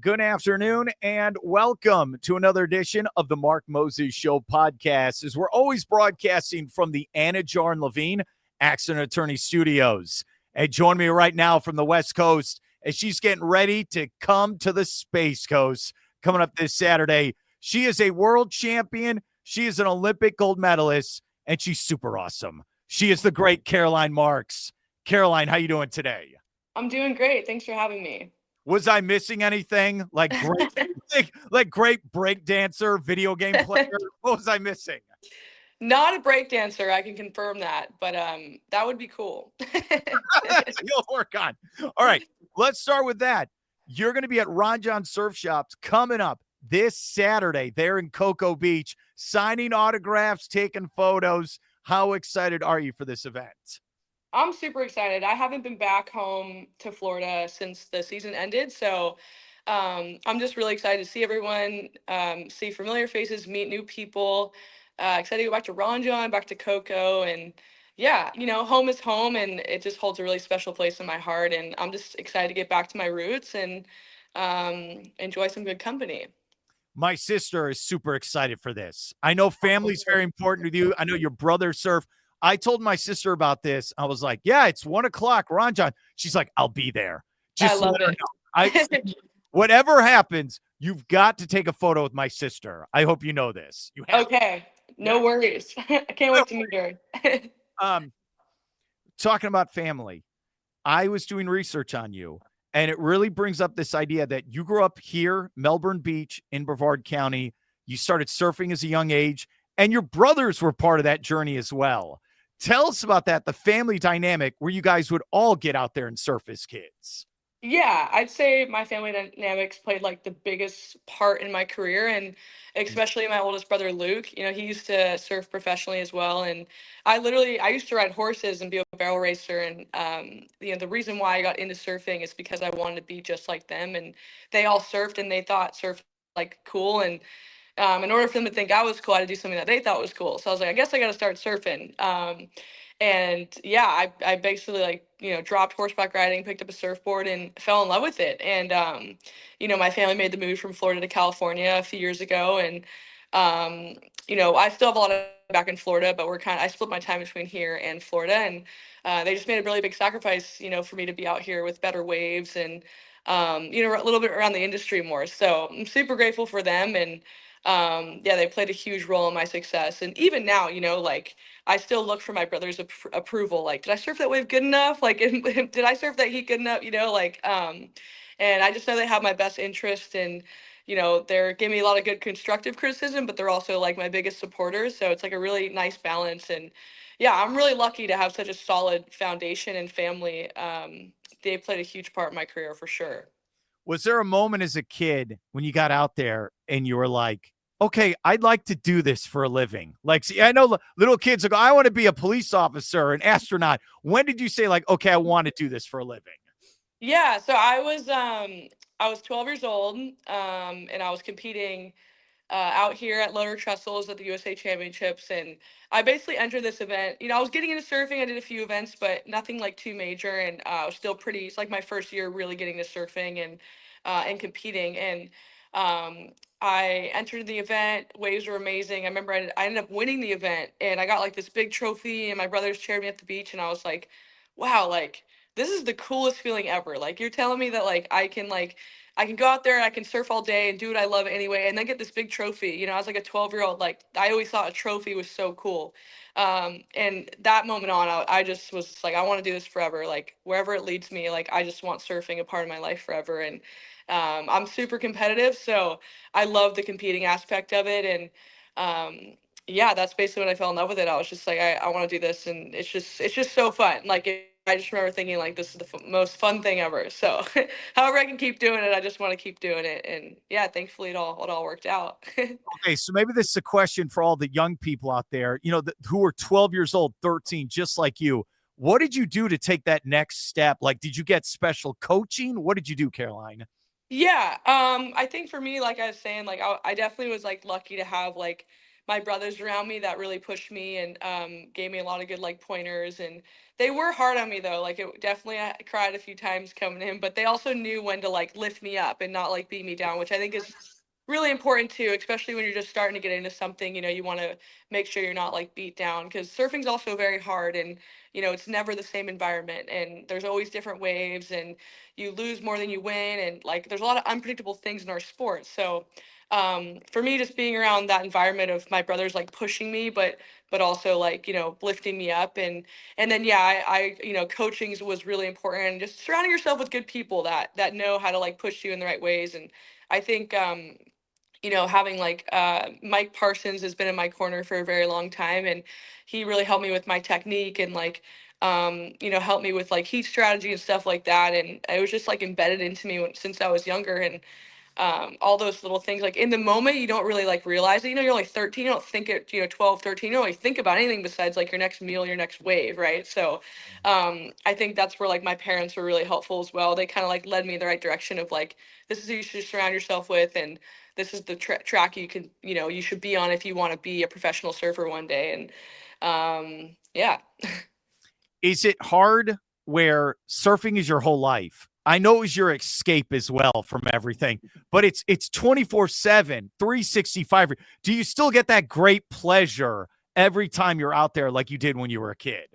Good afternoon and welcome to another edition of the Mark Moses Show podcast. As we're always broadcasting from the Anidjar and Levine Accident Attorney Studios. And join me right now from the West Coast as she's getting ready to come to the Space Coast coming up this Saturday. She is a world champion. She is an Olympic gold medalist, and she's super awesome. She is the great Caroline Marks. Caroline, how you doing today? I'm doing great. Thanks for having me. Was I missing anything? Like great break dancer, video game player? What was I missing? Not a break dancer, I can confirm that, but that would be cool. You'll work on. All right, let's start with that. You're going to be at Ron Jon Surf Shops coming up this Saturday there in Cocoa Beach, signing autographs, taking photos. How excited are you for this event? I'm super excited. I haven't been back home to Florida since the season ended, so I'm just really excited to see everyone, see familiar faces, meet new people. Excited to go back to Ron Jon, back to Coco, and yeah, home is home, and it just holds a really special place in my heart. And I'm just excited to get back to my roots and enjoy some good company. My sister is super excited for this. I know family's very important with you. I know your brother surf. I told my sister about this. I was like, yeah, it's 1:00, Ron Jon. She's like, I'll be there. I Just love let her it. know. Whatever happens, you've got to take a photo with my sister. I hope you know this. You have. Okay, no Yeah. worries. I can't wait to meet her. Um, Talking about family, I was doing research on you, and it really brings up this idea that you grew up here, Melbourne Beach in Brevard County. You started surfing as a young age, and your brothers were part of that journey as well. Tell us about that, the family dynamic where you guys would all get out there and surf as kids. Yeah, I'd say my family dynamics played like the biggest part in my career, and especially my oldest brother Luke. He used to surf professionally as well, and I used to ride horses and be a barrel racer, and the reason why I got into surfing is because I wanted to be just like them, and they all surfed and they thought surf like cool, and in order for them to think I was cool, I had to do something that they thought was cool. So I was like, I guess I got to start surfing. And yeah, I basically dropped horseback riding, picked up a surfboard, and fell in love with it. And my family made the move from Florida to California a few years ago, and I still have a lot of back in Florida, but I split my time between here and Florida, and they just made a really big sacrifice, for me to be out here with better waves and a little bit around the industry more. So I'm super grateful for them, and yeah, they played a huge role in my success. And even now, like I still look for my brother's approval. Like, did I surf that wave good enough? Like, did I surf that heat good enough? And I just know they have my best interest, and they're giving me a lot of good constructive criticism, but they're also like my biggest supporters. So it's like a really nice balance. And yeah, I'm really lucky to have such a solid foundation and family. They played a huge part in my career for sure. Was there a moment as a kid when you got out there and you were like, okay, I'd like to do this for a living? Like, see, I know little kids will go, I want to be a police officer, an astronaut. When did you say, like, okay, I want to do this for a living? Yeah, so I was 12 years old, and I was competing out here at Lower Trestles at the USA Championships, and I basically entered this event. I was getting into surfing. I did a few events, but nothing like too major, and I was still pretty. It's like my first year really getting to surfing and competing, and I entered the event. Waves were amazing. I remember I ended up winning the event, and I got like this big trophy, and my brothers cheered me at the beach, and I was like, wow, like this is the coolest feeling ever. Like you're telling me that I can go out there and I can surf all day and do what I love anyway, and then get this big trophy. I was like a 12-year-old. Like I always thought a trophy was so cool. And that moment on, I just was just like, I want to do this forever. Like wherever it leads me, like I just want surfing a part of my life forever. And I'm super competitive, so I love the competing aspect of it. And yeah, that's basically when I fell in love with it. I was just like, I want to do this, and it's just so fun. I just remember thinking like this is the most fun thing ever. So, however I can keep doing it, I just want to keep doing it. And yeah, thankfully it all worked out. Okay, so maybe this is a question for all the young people out there, who are 12 years old, 13, just like you. What did you do to take that next step? Like, did you get special coaching? What did you do, Caroline? Yeah, I think for me, like I was saying, like I definitely was like lucky to have like my brothers around me that really pushed me and gave me a lot of good like pointers. And they were hard on me though. Like it definitely, I cried a few times coming in, but they also knew when to like lift me up and not like beat me down, which I think is really important too, especially when you're just starting to get into something. You want to make sure you're not like beat down, because surfing's also very hard, and it's never the same environment, and there's always different waves, and you lose more than you win, and like there's a lot of unpredictable things in our sport. So for me, just being around that environment of my brothers like pushing me, but also like lifting me up, and then yeah, I coaching was really important, and just surrounding yourself with good people that know how to like push you in the right ways. And I think having like Mike Parsons has been in my corner for a very long time, and he really helped me with my technique, and like helped me with like heat strategy and stuff like that. And it was just like embedded into me since I was younger. And all those little things, like in the moment you don't really like realize it. You're like 13, you don't think it, 12, 13, you don't really think about anything besides like your next meal, your next wave, right? So I think that's where like my parents were really helpful as well. They kind of like led me in the right direction of like, this is who you should surround yourself with, and this is the track you can, you should be on if you want to be a professional surfer one day. And yeah. Is it hard where surfing is your whole life? I know it was your escape as well from everything, but it's 24/7, 365. Do you still get that great pleasure every time you're out there like you did when you were a kid?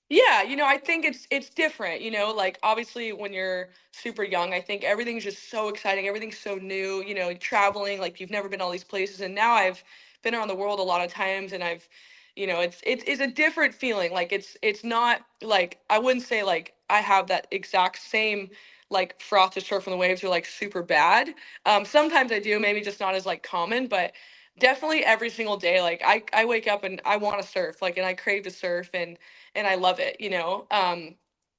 Yeah, I think it's different, like obviously when you're super young, I think everything's just so exciting, everything's so new, traveling, like you've never been all these places. And now I've been around the world a lot of times, and I've, it's a different feeling. Like it's not like, I wouldn't say like I have that exact same like froth to surf on the waves, are like super bad. Sometimes I do, maybe just not as like common, but definitely every single day, like I wake up and I want to surf, like, and I crave to surf, and I love it.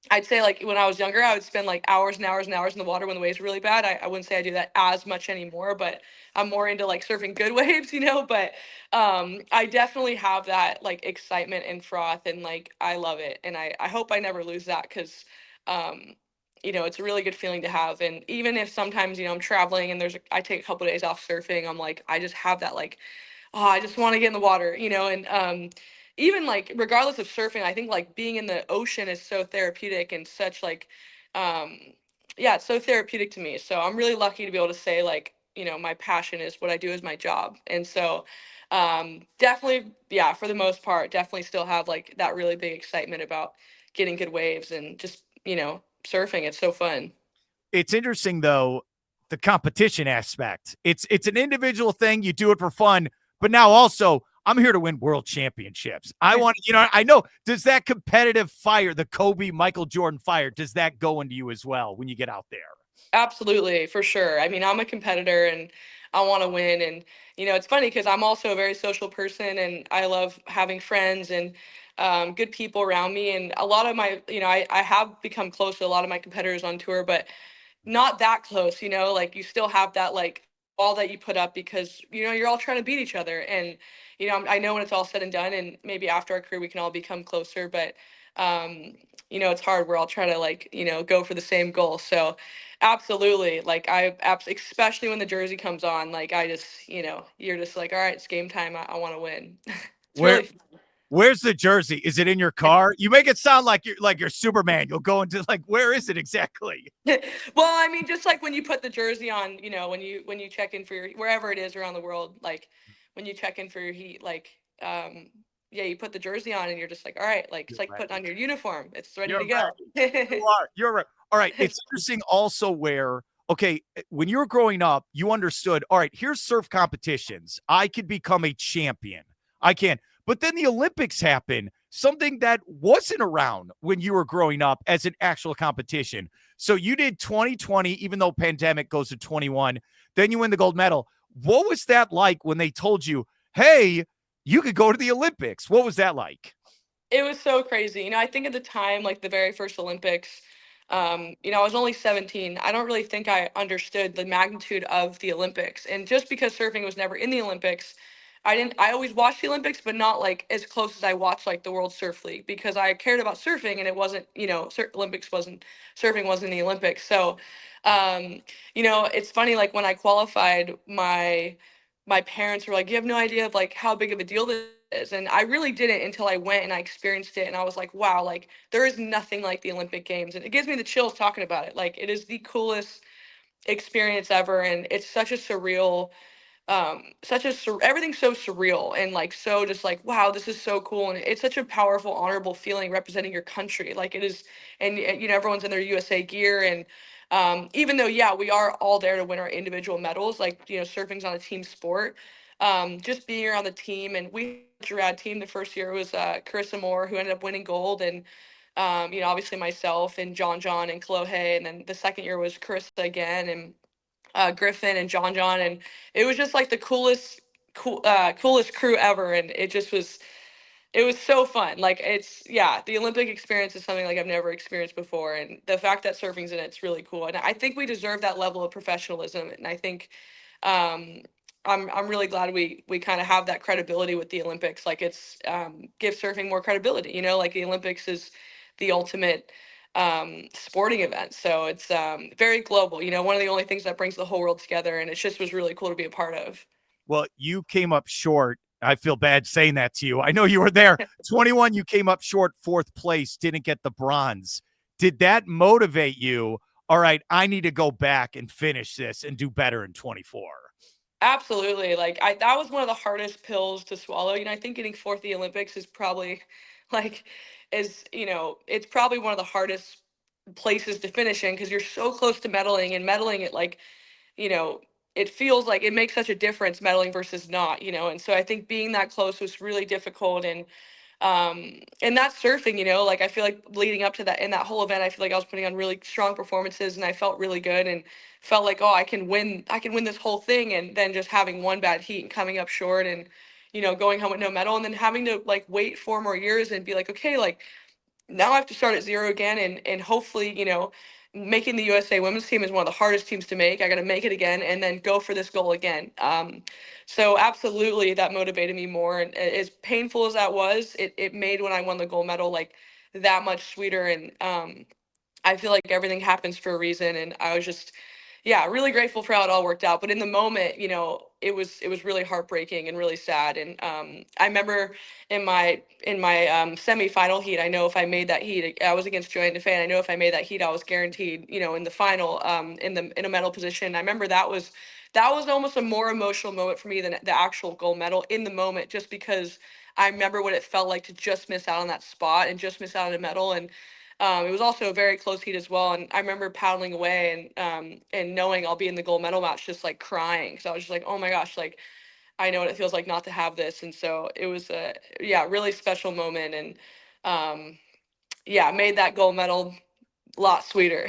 I'd say like when I was younger, I would spend like hours and hours and hours in the water when the waves were really bad. I wouldn't say I do that as much anymore, but I'm more into like surfing good waves. But I definitely have that like excitement and froth, and like I love it. And I hope I never lose that, because um, it's a really good feeling to have. And even if sometimes, I'm traveling and I take a couple of days off surfing, I'm like, I just have that like, oh, I just want to get in the water. And even like regardless of surfing, I think like being in the ocean is so therapeutic, and such like um yeah, it's so therapeutic to me. So I'm really lucky to be able to say like, my passion is what I do as my job. And so definitely, yeah, for the most part, definitely still have like that really big excitement about getting good waves and just, surfing. It's so fun. It's interesting though, the competition aspect. It's an individual thing. You do it for fun, but now also I'm here to win world championships. I want, I know, does that competitive fire, the Kobe, Michael Jordan fire, does that go into you as well when you get out there? Absolutely, for sure. I mean, I'm a competitor, and I want to win. And, it's funny because I'm also a very social person, and I love having friends and good people around me. And a lot of my, I have become close to a lot of my competitors on tour, but not that close, like you still have that like wall that you put up, because, you're all trying to beat each other. And, I know when it's all said and done, and maybe after our career, we can all become closer. But, it's hard. We're all trying to like, go for the same goal. So, absolutely. Like especially when the jersey comes on, like I just, you're just like, all right, it's game time. I want to win. It's Where really Where's the jersey? Is it in your car? You make it sound like you're Superman. You'll go into like, where is it exactly? well, I mean, just like when you put the jersey on, when you check in for your wherever it is around the world, like when you check in for your heat, like yeah, you put the jersey on and you're just like, all right, like it's You're like putting ready. on your uniform. It's ready You're to go. ready. You are. You're right. All right. It's interesting also where, okay, when you were growing up, you understood, all right, here's surf competitions. I could become a champion. I can. But then the Olympics happen, something that wasn't around when you were growing up as an actual competition. So you did 2020, even though pandemic goes to 21. Then you win the gold medal. What was that like when they told you, hey, you could go to the Olympics? What was that like? It was so crazy. I think at the time, like the very first Olympics, I was only 17. I don't really think I understood the magnitude of the Olympics. And just because surfing was never in the Olympics, I always watched the Olympics, but not like as close as I watched like the World Surf League, because I cared about surfing, and it wasn't, Olympics wasn't, surfing wasn't the Olympics. So, it's funny, like when I qualified, my parents were like, you have no idea of like how big of a deal this is. And I really didn't until I went and I experienced it. And I was like, wow, like there is nothing like the Olympic Games. And it gives me the chills talking about it. Like it is the coolest experience ever. And it's such a surreal, everything's so surreal and like so just like wow, this is so cool, and it's such a powerful, honorable feeling representing your country. Like it is, and you know everyone's in their USA gear, and even though yeah, we are all there to win our individual medals, like you know surfing's on a team sport. Just being around the team, and we had a rad team. The first year was Carissa Moore, who ended up winning gold, and you know obviously myself and Jon and Kalohe, and then the second year was Carissa again, and Griffin and Jon, and it was just like the coolest crew ever, and it was so fun. Like it's yeah, the Olympic experience is something like I've never experienced before, and the fact that surfing's in it's really cool, and I think we deserve that level of professionalism, and I think um, I'm really glad we kind of have that credibility with the Olympics. Like it's gives surfing more credibility. You know, like the Olympics is the ultimate sporting event, so it's very global. You know, one of the only things that brings the whole world together, and it just was really cool to be a part of. Well, you came up short. I feel bad saying that to you. I know you were there. 21, you came up short, fourth place, didn't get the bronze. Did that motivate you? All right, I need to go back and finish this and do better in 24. Absolutely. Like I that was one of the hardest pills to swallow. You know, I think getting fourth at the Olympics is probably like you know, it's probably one of the hardest places to finish in because you're so close to medaling, and medaling at like you know, it feels like it makes such a difference medaling versus not, you know. And so I think being that close was really difficult, and that's surfing, you know, like I feel like leading up to that in that whole event, I feel like I was putting on really strong performances and I felt really good and felt like, oh, I can win this whole thing, and then just having one bad heat and coming up short and you know, going home with no medal, and then having to like wait 4 more years and be like, okay, like now I have to start at zero again, and hopefully, you know, making the USA women's team is one of the hardest teams to make. I got to make it again and then go for this goal again. So absolutely that motivated me more. And as painful as that was, it made when I won the gold medal like that much sweeter. And I feel like everything happens for a reason, and I was just, yeah, really grateful for how it all worked out. But in the moment, you know, it was really heartbreaking and really sad. And I remember in my semifinal heat, I know if I made that heat, I was against Joanne Defay, and I know if I made that heat, I was guaranteed, you know, in the final, in a medal position. I remember that was almost a more emotional moment for me than the actual gold medal in the moment, just because I remember what it felt like to just miss out on that spot and just miss out on a medal. And it was also a very close heat as well, and I remember paddling away and knowing I'll be in the gold medal match, just like crying because I was just like, oh my gosh, like I know what it feels like not to have this, and so it was a yeah really special moment, and yeah made that gold medal a lot sweeter.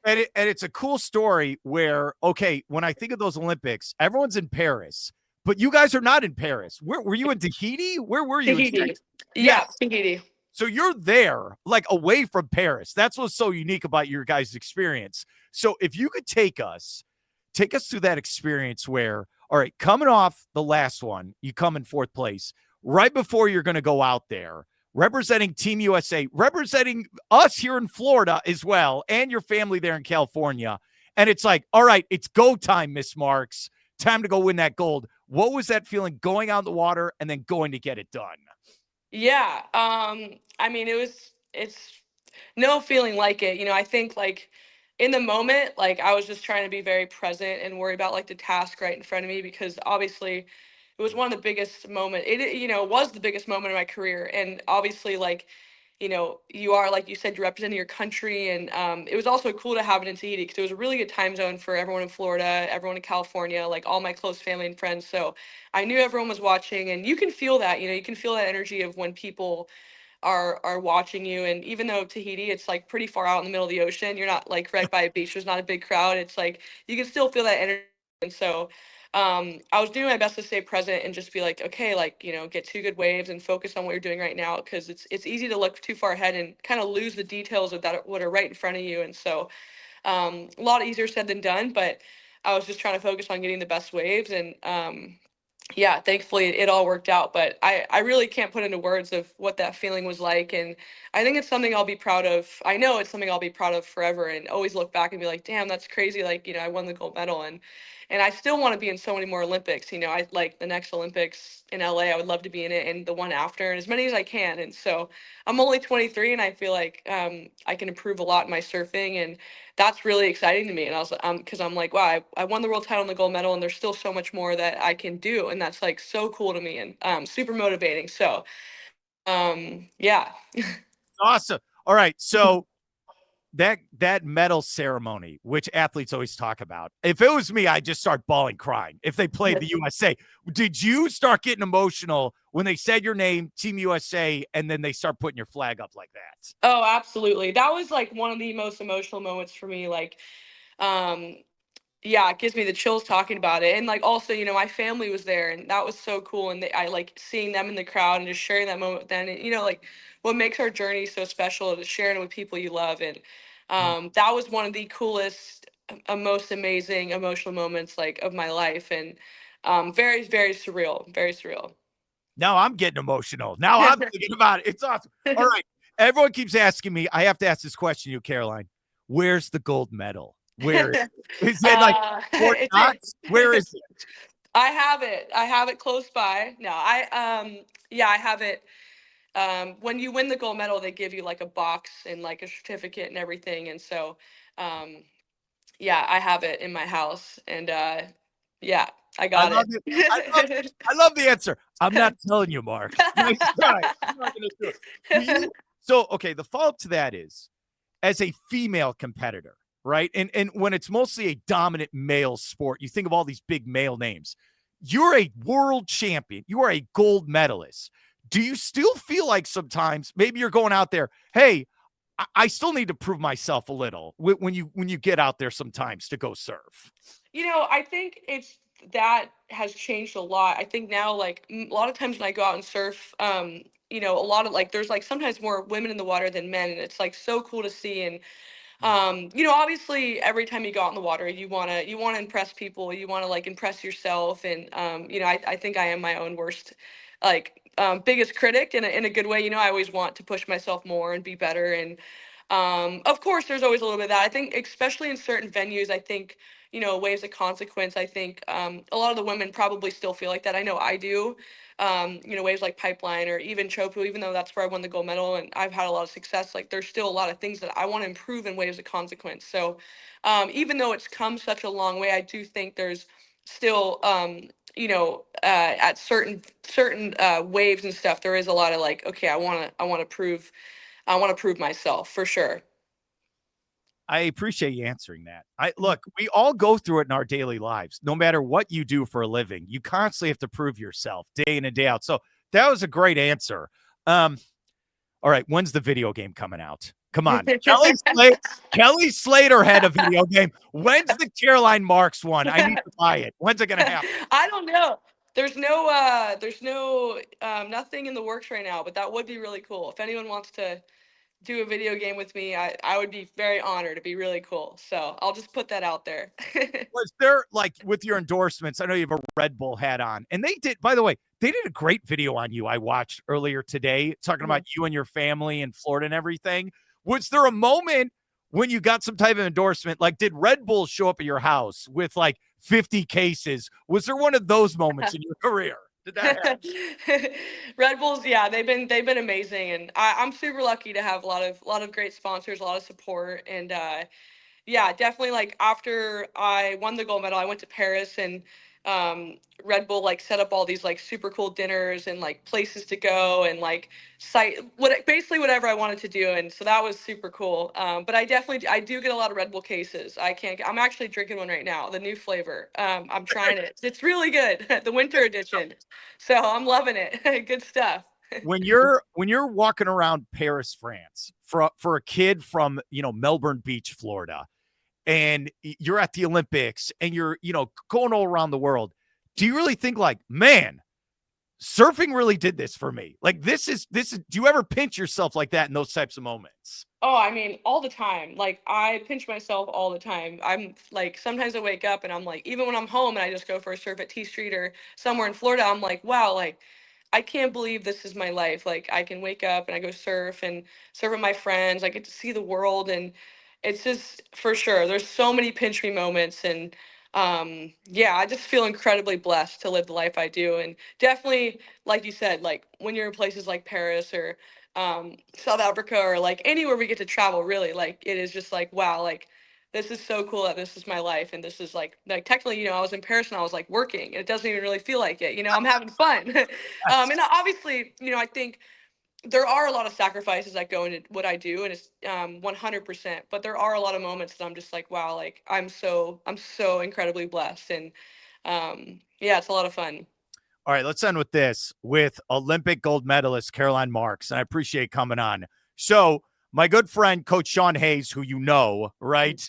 And it's a cool story where, okay, when I think of those Olympics, everyone's in Paris, but you guys are not in Paris. Where were you in Tahiti? Where were you exactly? Tahiti, Yeah. yeah, Tahiti. So you're there, like away from Paris. That's what's so unique about your guys' experience. So if you could take us through that experience where, all right, coming off the last one, you come in fourth place right before you're going to go out there, representing Team USA, representing us here in Florida as well, and your family there in California. And it's like, all right, it's go time, Miss Marks. Time to go win that gold. What was that feeling going out in the water and then going to get it done? Yeah, I mean, it's no feeling like it. You know, I think like in the moment, like I was just trying to be very present and worry about like the task right in front of me, because obviously it was one of the biggest moment. You know, was the biggest moment in my career, and obviously like you know, you are, like you said, you're representing your country. And it was also cool to have it in Tahiti because it was a really good time zone for everyone in Florida, everyone in California, like all my close family and friends. So I knew everyone was watching, and you can feel that, you know, you can feel that energy of when people are watching you. And even though Tahiti, it's like pretty far out in the middle of the ocean, you're not like right by a beach, there's not a big crowd. It's like you can still feel that energy. And so I was doing my best to stay present and just be like, okay, like, you know, get two good waves and focus on what you're doing right now, because it's easy to look too far ahead and kind of lose the details of that what are right in front of you. And so a lot easier said than done, but I was just trying to focus on getting the best waves. And yeah, thankfully it all worked out. But I really can't put into words of what that feeling was like. And I think it's something I'll be proud of. I know it's something I'll be proud of forever, and always look back and be like, damn, that's crazy. Like, you know, I won the gold medal. and I still want to be in so many more Olympics. I like the next Olympics in LA. I would love to be in it, and the one after, and as many as I can. And so I'm only 23, and I feel like I can improve a lot in my surfing, and that's really exciting to me. And I was because I'm like, wow, I won the world title and the gold medal, and there's still so much more that I can do, and that's like so cool to me and super motivating. So yeah. Awesome. All right. So that medal ceremony, which athletes always talk about. If it was me, I'd just start bawling, crying. If they played the USA, did you start getting emotional when they said your name, Team USA, and then they start putting your flag up like that? Oh, absolutely. That was like one of the most emotional moments for me. Like, um, yeah, it gives me the chills talking about it. And like also, my family was there, and that was so cool. And I like seeing them in the crowd and just sharing that moment with them. And like what makes our journey so special is sharing it with people you love. And that was one of the coolest, most amazing emotional moments like of my life. And very, very surreal. Very surreal. Now I'm getting emotional. Now I'm thinking about it. It's awesome. All right. Everyone keeps asking me. I have to ask this question to you, Caroline. Where's the gold medal? Where is it, like Fort It's Knox? Where it. is it? I have it. I have it close by. No, yeah, I have it. When you win the gold medal, they give you like a box and like a certificate and everything. And so, um, yeah, I have it in my house, and yeah, I I got love it. I love the answer. I'm not telling you, Mark. Nice try. I'm not gonna do it. Do you so okay, the follow-up to that is as a female competitor, right? And when it's mostly a dominant male sport, you think of all these big male names. You're a world champion. You are a gold medalist. Do you still feel like sometimes maybe you're going out there, hey, I still need to prove myself a little when you get out there sometimes to go surf? I think that has changed a lot. I think now, like a lot of times when I go out and surf, a lot of like there's like sometimes more women in the water than men, and it's like so cool to see. And obviously every time you go out in the water, you wanna impress people, you wanna like impress yourself. And I think I am my own worst like biggest critic in a good way. I always want to push myself more and be better. And of course there's always a little bit of that. I think especially in certain venues, I think, waves of consequence, I think a lot of the women probably still feel like that. I know I do. Waves like Pipeline or even Chopu, even though that's where I won the gold medal and I've had a lot of success, like there's still a lot of things that I want to improve in waves of consequence. So even though it's come such a long way, I do think there's still at certain waves and stuff, there is a lot of like, okay, I want to prove myself for sure. I appreciate you answering that. I look, we all go through it in our daily lives. No matter what you do for a living, you constantly have to prove yourself day in and day out. So that was a great answer. All right, when's the video game coming out? Come on. Kelly Slater had a video game. When's the Caroline Marks one? I need to buy it. When's it gonna happen? I don't know. There's no nothing in the works right now, but that would be really cool. If anyone wants to do a video game with me, I would be very honored. It'd be really cool. So I'll just put that out there. Was there like with your endorsements? I know you have a Red Bull hat on, and they did. By the way, they did a great video on you. I watched earlier today, talking about you and your family in Florida and everything. Was there a moment when you got some type of endorsement? Like, did Red Bull show up at your house with like 50 cases? Was there one of those moments in your career? Did that happen? Red Bulls, yeah, they've been amazing, and I'm super lucky to have a lot of great sponsors, a lot of support. And yeah, definitely. Like after I won the gold medal, I went to Paris, and Red Bull like set up all these like super cool dinners and like places to go and like site basically whatever I wanted to do. And so that was super cool. But I do get a lot of Red Bull cases. I'm actually drinking one right now, the new flavor. I'm trying it. It's really good, the winter edition. So I'm loving it. Good stuff. When you're walking around Paris, France, for a kid from Melbourne Beach, Florida, and you're at the Olympics and you're going all around the world, do you really think like, man, surfing really did this for me? Like this is do you ever pinch yourself like that in those types of moments? Oh, I mean, all the time. Like, I pinch myself all the time. I'm like, sometimes I wake up and I'm like, even when I'm home and I just go for a surf at T Street or somewhere in Florida, I'm like, wow, like, I can't believe this is my life. Like, I can wake up and I go surf and surf with my friends. I get to see the world. And it's just for sure. There's so many pinch me moments. And Yeah, I just feel incredibly blessed to live the life I do. And definitely, like you said, like when you're in places like Paris or South Africa or like anywhere we get to travel, really, like it is just like, wow, like this is so cool that this is my life. And this is like technically, I was in Paris and I was like working and it doesn't even really feel like it. I'm having fun. And obviously, I think there are a lot of sacrifices that go into what I do, and it's 100%. But there are a lot of moments that I'm just like, wow, like I'm so incredibly blessed, and yeah, it's a lot of fun. All right, let's end with this with Olympic gold medalist Caroline Marks. And I appreciate coming on. So, my good friend, Coach Sean Hayes, who you know, right?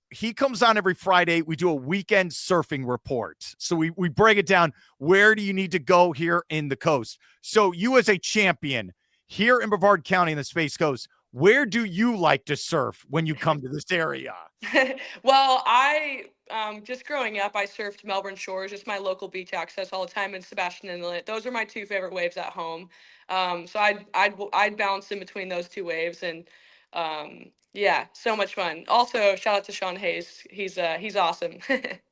He comes on every Friday. We do a weekend surfing report. So we break it down. Where do you need to go here in the coast? So you as a champion here in Brevard County in the Space Coast, where do you like to surf when you come to this area? Well, I just growing up, I surfed Melbourne Shores, just my local beach access all the time, in Sebastian Inlet. Those are my two favorite waves at home. So I'd bounce in between those two waves, and yeah, so much fun. Also, shout out to Sean Hayes. He's awesome.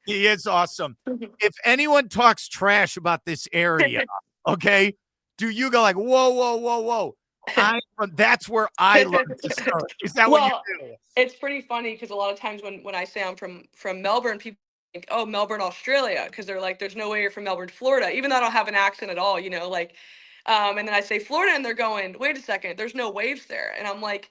He is awesome. If anyone talks trash about this area, okay, do you go like, whoa, whoa, whoa, whoa? That's where I learned to surf. Is that what you Well, do? it's pretty funny because a lot of times when I say I'm from Melbourne, people think, oh, Melbourne, Australia, because they're like, there's no way you're from Melbourne, Florida, even though I don't have an accent at all, like, and then I say Florida, and they're going, wait a second, there's no waves there, and I'm like,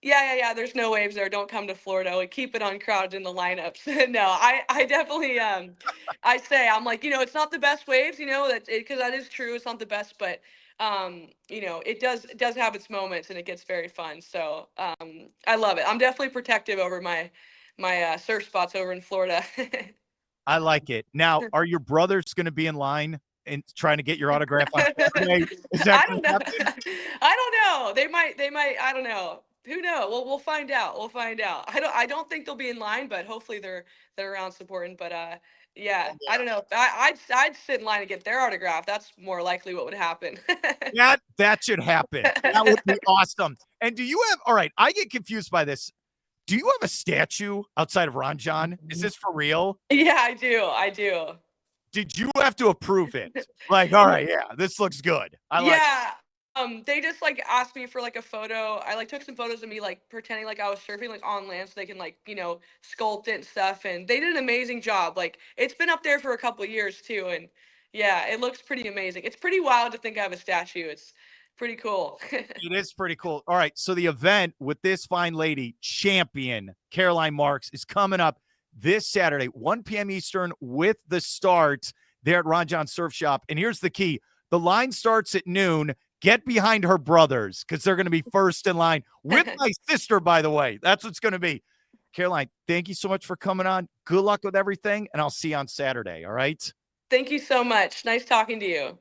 yeah. There's no waves there. Don't come to Florida. We keep it uncrowded in the lineups. No, I definitely I say I'm like, it's not the best waves, that because that is true. It's not the best, but it does have its moments and it gets very fun. So I love it. I'm definitely protective over my surf spots over in Florida. I like it. Now, are your brothers going to be in line and trying to get your autograph on Saturday? Is that I going don't to know. happen? I don't know. They might. I don't know. Who knows? We'll find out. We'll find out. I don't think they'll be in line, but hopefully they're around supporting. But yeah, I don't know. I'd sit in line and get their autograph. That's more likely what would happen. That should happen. That would be awesome. And do you have, all right, I get confused by this. Do you have a statue outside of Ron Jon? Is this for real? Yeah, I do. I do. Did you have to approve it? Like, all right, yeah, this looks good. I like it. Yeah. They just like asked me for like a photo. I like took some photos of me like pretending like I was surfing like on land so they can like, sculpt it and stuff. And they did an amazing job. Like it's been up there for a couple of years too. And yeah, it looks pretty amazing. It's pretty wild to think I have a statue. It's pretty cool. It is pretty cool. All right, so the event with this fine lady, champion Caroline Marks, is coming up this Saturday, 1 p.m. Eastern, with the start there at Ron Jon Surf Shop. And here's the key. The line starts at noon. Get behind her brothers because they're going to be first in line with my sister, by the way. That's what's going to be. Caroline, thank you so much for coming on. Good luck with everything, and I'll see you on Saturday, all right? Thank you so much. Nice talking to you.